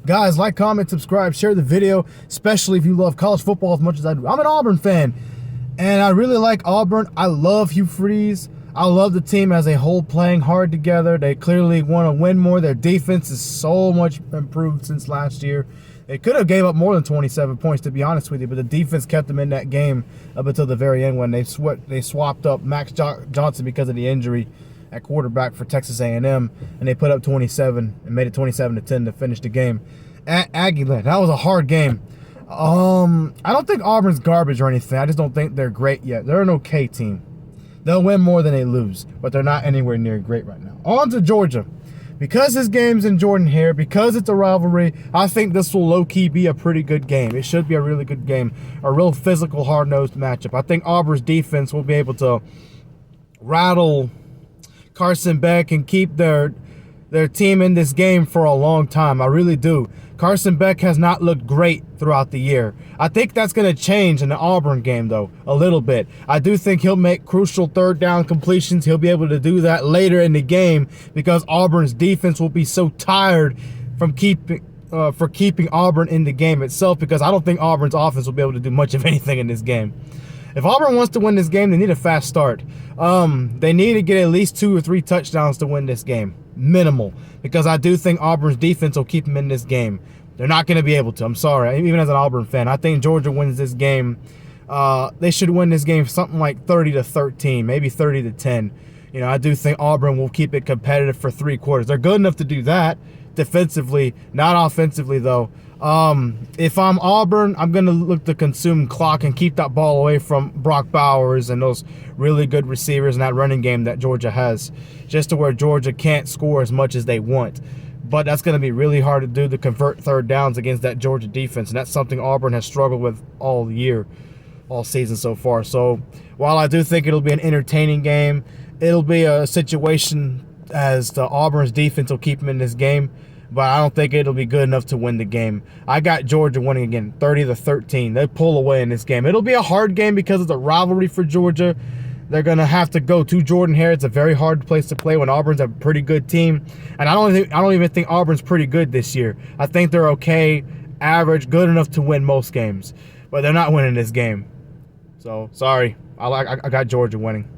Guys, like, comment, subscribe, share the video, especially if you love college football as much as I do. I'm an Auburn fan, and I really like Auburn. I love Hugh Freeze. I love the team as a whole playing hard together. They clearly want to win more. Their defense is so much improved since last year. They could have gave up more than 27 points, to be honest with you, but the defense kept them in that game up until the very end when they swapped up Max Johnson because of the injury at quarterback for Texas A&M, and they put up 27 and made it 27-10 to finish the game at Aggieland. That was a hard game. I don't think Auburn's garbage or anything. I just don't think they're great yet. They're an okay team. They'll win more than they lose, but they're not anywhere near great right now. On to Georgia. Because this game's in Jordan-Hare, because it's a rivalry, I think this will low-key be a pretty good game. It should be a really good game, a real physical, hard-nosed matchup. I think Auburn's defense will be able to rattle Carson Beck and keep their team in this game for a long time. I really do. Carson Beck has not looked great throughout the year. I think that's going to change in the Auburn game, though, a little bit. I do think he'll make crucial third down completions. He'll be able to do that later in the game because Auburn's defense will be so tired from keeping Auburn in the game itself, because I don't think Auburn's offense will be able to do much of anything in this game. If Auburn wants to win this game, they need a fast start. They need to get at least 2 or 3 touchdowns to win this game. Minimal. Because I do think Auburn's defense will keep them in this game. They're not going to be able to. I'm sorry. Even as an Auburn fan, I think Georgia wins this game. They should win this game something like 30-13, maybe 30-10. You know, I do think Auburn will keep it competitive for 3 quarters. They're good enough to do that defensively, not offensively, though. If I'm Auburn, I'm going to look to consume clock and keep that ball away from Brock Bowers and those really good receivers in that running game that Georgia has, just to where Georgia can't score as much as they want. But that's going to be really hard to do, to convert third downs against that Georgia defense, and that's something Auburn has struggled with all year, all season so far. So while I do think it'll be an entertaining game, it'll be a situation as the Auburn's defense will keep them in this game, but I don't think it'll be good enough to win the game. I got Georgia winning again, 30-13. They pull away in this game. It'll be a hard game because it's a rivalry for Georgia. They're going to have to go to Jordan-Hare. It's a very hard place to play when Auburn's a pretty good team. And I don't even think Auburn's pretty good this year. I think they're okay, average, good enough to win most games. But they're not winning this game. So, sorry. I got Georgia winning.